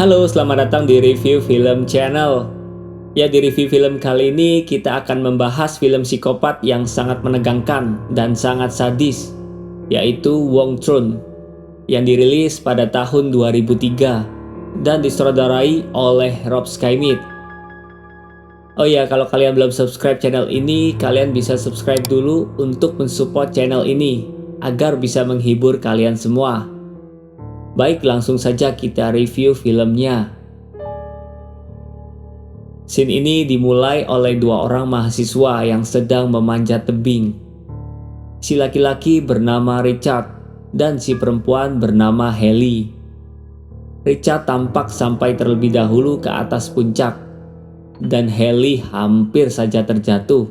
Halo, selamat datang di Review Film Channel. Ya, di review film kali ini kita akan membahas film psikopat yang sangat menegangkan dan sangat sadis, yaitu Wong Trun, yang dirilis pada tahun 2003 dan disutradarai oleh Rob Schmidt. Oh ya, kalau kalian belum subscribe channel ini, kalian bisa subscribe dulu untuk mensupport channel ini agar bisa menghibur kalian semua. Baik, langsung saja kita review filmnya. Scene ini dimulai oleh dua orang mahasiswa yang sedang memanjat tebing. Si laki-laki bernama Richard dan si perempuan bernama Haley. Richard tampak sampai terlebih dahulu ke atas puncak, dan Haley hampir saja terjatuh.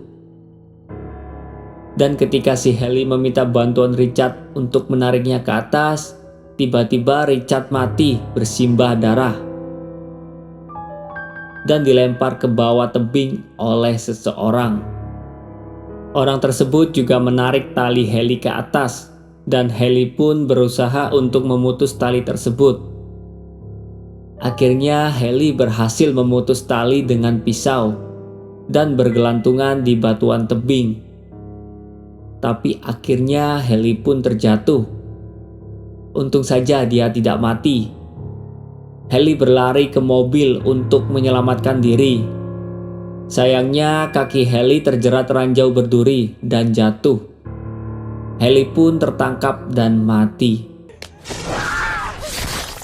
Dan ketika si Haley meminta bantuan Richard untuk menariknya ke atas, tiba-tiba Richard mati bersimbah darah dan dilempar ke bawah tebing oleh seseorang. Orang tersebut juga menarik tali Haley ke atas, dan Haley pun berusaha untuk memutus tali tersebut. Akhirnya Haley berhasil memutus tali dengan pisau dan bergelantungan di batuan tebing. Tapi akhirnya Haley pun terjatuh. Untung saja dia tidak mati. Haley berlari ke mobil untuk menyelamatkan diri. Sayangnya kaki Haley terjerat ranjau berduri dan jatuh. Haley pun tertangkap dan mati.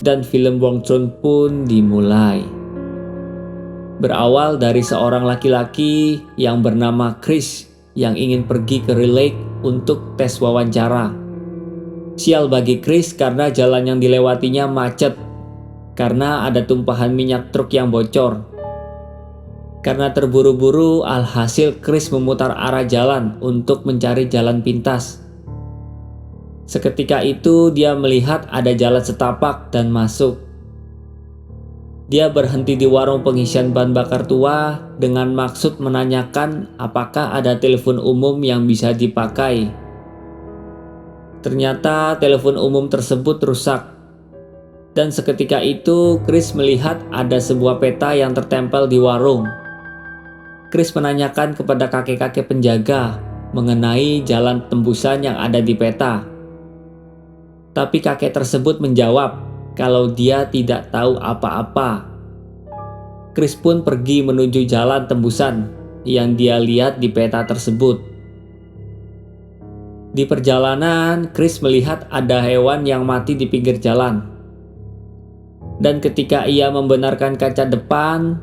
Dan film Wong Trun pun dimulai. Berawal dari seorang laki-laki yang bernama Chris yang ingin pergi ke Lake untuk tes wawancara. Sial bagi Chris karena jalan yang dilewatinya macet karena ada tumpahan minyak truk yang bocor. Karena terburu-buru, alhasil Chris memutar arah jalan untuk mencari jalan pintas. Seketika itu dia melihat ada jalan setapak dan masuk. Dia berhenti di warung pengisian bahan bakar tua dengan maksud menanyakan apakah ada telepon umum yang bisa dipakai. Ternyata telepon umum tersebut rusak. Dan seketika itu Chris melihat ada sebuah peta yang tertempel di warung. Chris menanyakan kepada kakek-kakek penjaga mengenai jalan tembusan yang ada di peta. Tapi kakek tersebut menjawab kalau dia tidak tahu apa-apa. Chris pun pergi menuju jalan tembusan yang dia lihat di peta tersebut. Di perjalanan, Chris melihat ada hewan yang mati di pinggir jalan. Dan ketika ia membenarkan kaca depan,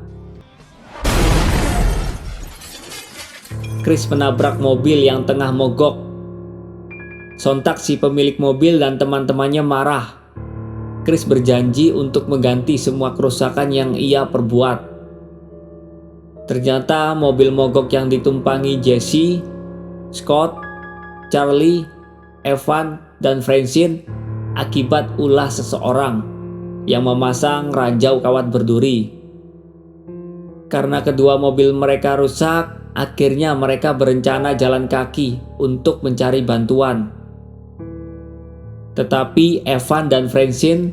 Chris menabrak mobil yang tengah mogok. Sontak si pemilik mobil dan teman-temannya marah. Chris berjanji untuk mengganti semua kerusakan yang ia perbuat. Ternyata mobil mogok yang ditumpangi Jesse, Scott, Charlie, Evan, dan Francine akibat ulah seseorang yang memasang ranjau kawat berduri. Karena kedua mobil mereka rusak, akhirnya mereka berencana jalan kaki untuk mencari bantuan. Tetapi Evan dan Francine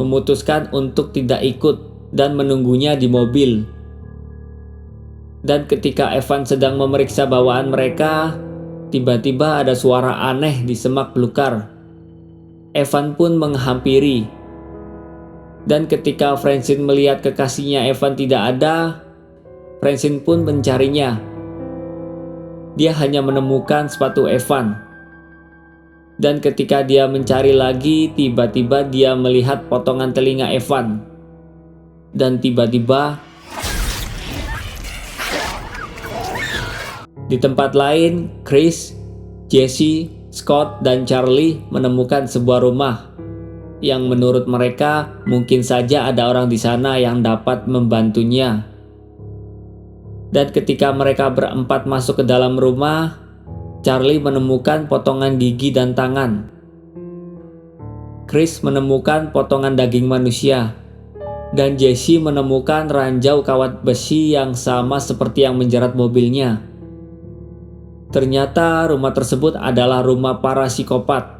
memutuskan untuk tidak ikut dan menunggunya di mobil. Dan ketika Evan sedang memeriksa bawaan mereka, tiba-tiba ada suara aneh di semak belukar. Evan pun menghampiri. Dan ketika Francine melihat kekasihnya Evan tidak ada, Francine pun mencarinya. Dia hanya menemukan sepatu Evan. Dan ketika dia mencari lagi, tiba-tiba dia melihat potongan telinga Evan. Dan tiba-tiba di tempat lain, Chris, Jesse, Scott, dan Charlie menemukan sebuah rumah yang menurut mereka mungkin saja ada orang di sana yang dapat membantunya. Dan ketika mereka berempat masuk ke dalam rumah, Charlie menemukan potongan gigi dan tangan. Chris menemukan potongan daging manusia, dan Jesse menemukan ranjau kawat besi yang sama seperti yang menjerat mobilnya. Ternyata rumah tersebut adalah rumah para psikopat.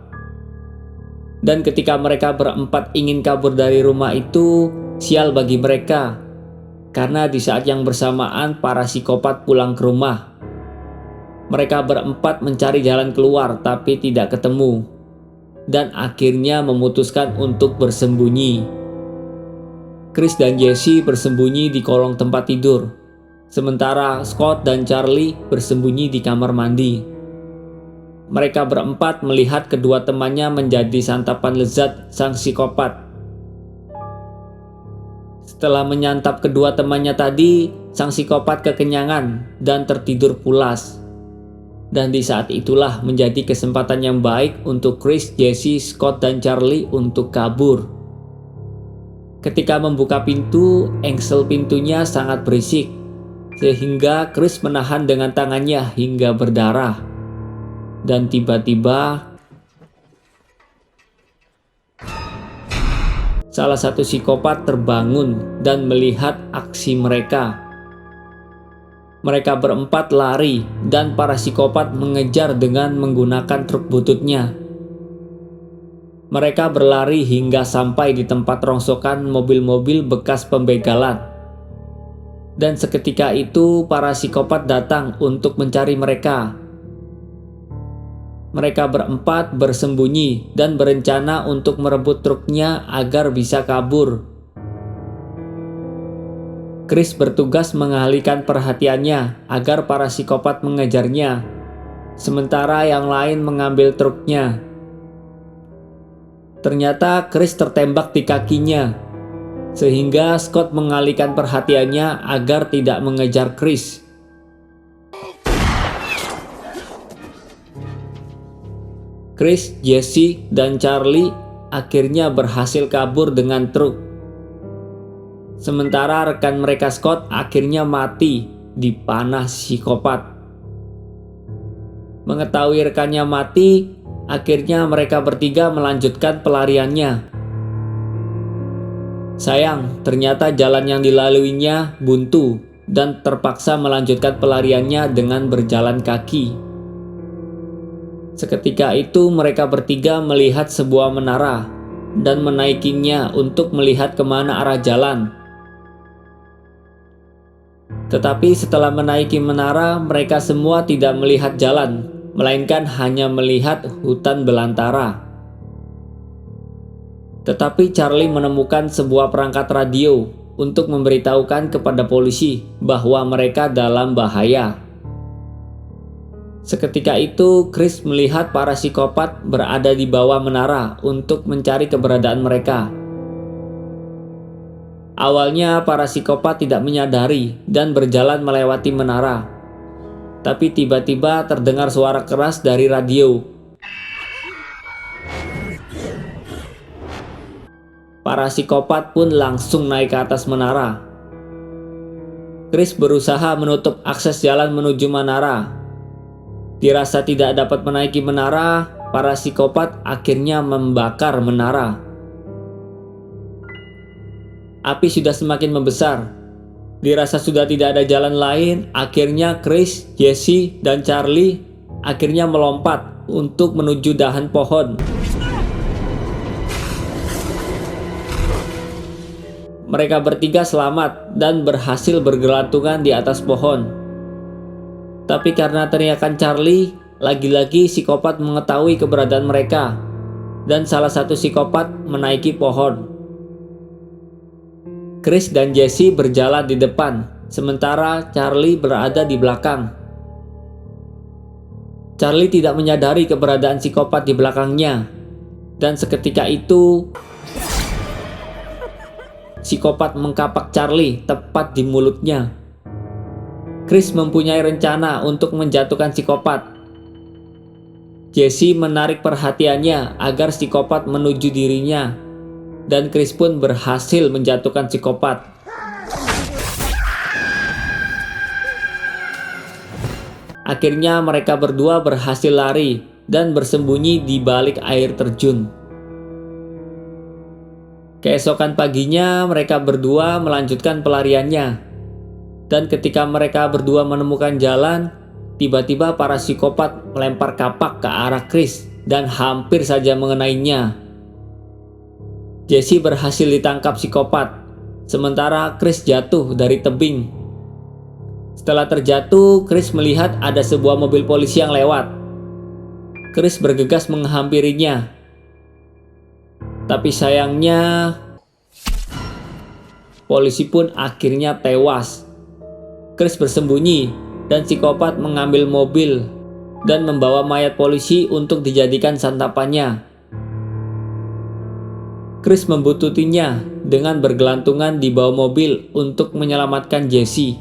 Dan ketika mereka berempat ingin kabur dari rumah itu, Sial bagi mereka, karena di saat yang bersamaan para psikopat pulang ke rumah. Mereka berempat mencari jalan keluar tapi tidak ketemu, dan akhirnya memutuskan untuk bersembunyi. Chris dan Jesse bersembunyi di kolong tempat tidur, sementara Scott dan Charlie bersembunyi di kamar mandi. Mereka berempat melihat kedua temannya menjadi santapan lezat sang psikopat. Setelah menyantap kedua temannya tadi, sang psikopat kekenyangan dan tertidur pulas. Dan di saat itulah menjadi kesempatan yang baik untuk Chris, Jesse, Scott, dan Charlie untuk kabur. Ketika membuka pintu, engsel pintunya sangat berisik, sehingga Chris menahan dengan tangannya hingga berdarah. Dan tiba-tiba, salah satu psikopat terbangun dan melihat aksi mereka. Mereka berempat lari dan para psikopat mengejar dengan menggunakan truk bututnya. Mereka berlari hingga sampai di tempat rongsokan mobil-mobil bekas pembegalan. Dan seketika itu para psikopat datang untuk mencari mereka. Mereka berempat bersembunyi dan berencana untuk merebut truknya agar bisa kabur. Chris bertugas mengalihkan perhatiannya agar para psikopat mengejarnya, sementara yang lain mengambil truknya. Ternyata Chris tertembak di kakinya, sehingga Scott mengalihkan perhatiannya agar tidak mengejar Chris. Chris, Jesse, dan Charlie akhirnya berhasil kabur dengan truk. Sementara rekan mereka Scott akhirnya mati dipanah psikopat. Mengetahui rekannya mati, akhirnya mereka bertiga melanjutkan pelariannya. Sayang, ternyata jalan yang dilaluinya buntu dan terpaksa melanjutkan pelariannya dengan berjalan kaki. Seketika itu mereka bertiga melihat sebuah menara dan menaikinya untuk melihat kemana arah jalan. Tetapi setelah menaiki menara, mereka semua tidak melihat jalan, melainkan hanya melihat hutan belantara. Tetapi Charlie menemukan sebuah perangkat radio untuk memberitahukan kepada polisi bahwa mereka dalam bahaya. Seketika itu, Chris melihat para psikopat berada di bawah menara untuk mencari keberadaan mereka. Awalnya para psikopat tidak menyadari dan berjalan melewati menara. Tapi tiba-tiba terdengar suara keras dari radio. Para psikopat pun langsung naik ke atas menara. Chris berusaha menutup akses jalan menuju menara. Dirasa tidak dapat menaiki menara, para psikopat akhirnya membakar menara. Api sudah semakin membesar. Dirasa sudah tidak ada jalan lain, akhirnya Chris, Jesse, dan Charlie akhirnya melompat untuk menuju dahan pohon. Mereka bertiga selamat dan berhasil bergelantungan di atas pohon. Tapi karena teriakan Charlie, lagi-lagi psikopat mengetahui keberadaan mereka, dan salah satu psikopat menaiki pohon. Chris dan Jesse berjalan di depan, sementara Charlie berada di belakang. Charlie tidak menyadari keberadaan psikopat di belakangnya, dan seketika itu psikopat mengkapak Charlie tepat di mulutnya. Chris mempunyai rencana untuk menjatuhkan psikopat. Jesse menarik perhatiannya agar psikopat menuju dirinya, dan Chris pun berhasil menjatuhkan psikopat. Akhirnya mereka berdua berhasil lari dan bersembunyi di balik air terjun. Keesokan paginya mereka berdua melanjutkan pelariannya. Dan ketika mereka berdua menemukan jalan, tiba-tiba para psikopat melempar kapak ke arah Chris dan hampir saja mengenainya. Jesse berhasil ditangkap psikopat, sementara Chris jatuh dari tebing. Setelah terjatuh, Chris melihat ada sebuah mobil polisi yang lewat. Chris bergegas menghampirinya. Tapi sayangnya, polisi pun akhirnya tewas. Chris bersembunyi dan psikopat mengambil mobil dan membawa mayat polisi untuk dijadikan santapannya. Chris membuntutinya dengan bergelantungan di bawah mobil untuk menyelamatkan Jesse.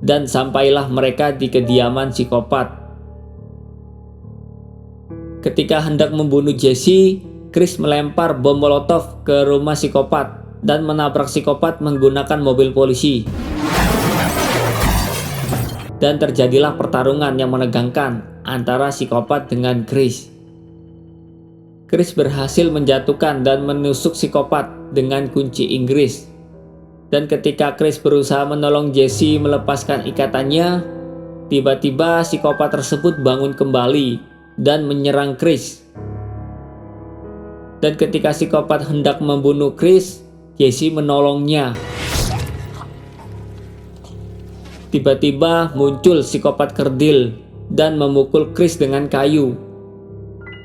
Dan sampailah mereka di kediaman psikopat. Ketika hendak membunuh Jesse, Chris melempar bom molotov ke rumah psikopat dan menabrak psikopat menggunakan mobil polisi. Dan terjadilah pertarungan yang menegangkan antara psikopat dengan Chris. Chris berhasil menjatuhkan dan menusuk psikopat dengan kunci Inggris. Dan ketika Chris berusaha menolong Jesse melepaskan ikatannya, tiba-tiba psikopat tersebut bangun kembali dan menyerang Chris. Dan ketika psikopat hendak membunuh Chris, Jesse menolongnya. Tiba-tiba muncul psikopat kerdil dan memukul Chris dengan kayu.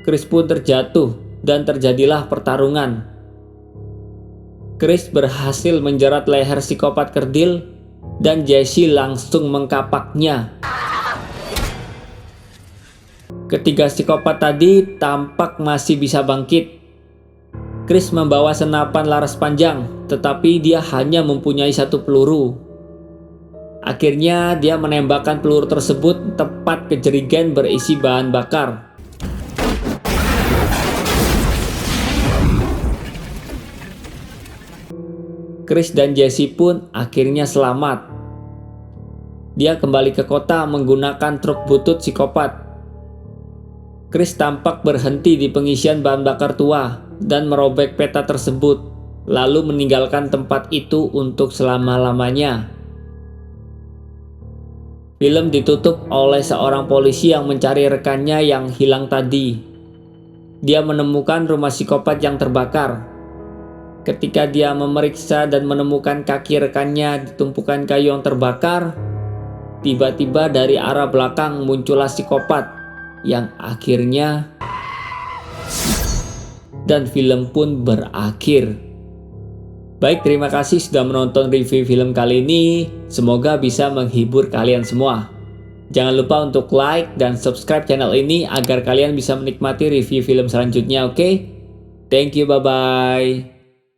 Chris pun terjatuh dan terjadilah pertarungan. Chris berhasil menjerat leher psikopat kerdil dan Jesse langsung mengkapaknya. Ketiga psikopat tadi tampak masih bisa bangkit. Chris membawa senapan laras panjang, tetapi dia hanya mempunyai satu peluru. Akhirnya dia menembakkan peluru tersebut tepat ke jerigen berisi bahan bakar. Chris dan Jesse pun akhirnya selamat. Dia kembali ke kota menggunakan truk butut psikopat. Chris tampak berhenti di pengisian bahan bakar tua dan merobek peta tersebut, lalu meninggalkan tempat itu untuk selama-lamanya. Film ditutup oleh seorang polisi yang mencari rekannya yang hilang tadi. Dia menemukan rumah psikopat yang terbakar. Ketika dia memeriksa dan menemukan kaki rekannya di tumpukan kayu yang terbakar, tiba-tiba dari arah belakang muncullah psikopat yang akhirnya, dan film pun berakhir. Baik, terima kasih sudah menonton review film kali ini. Semoga bisa menghibur kalian semua. Jangan lupa untuk like dan subscribe channel ini agar kalian bisa menikmati review film selanjutnya, oke? Thank you, bye-bye.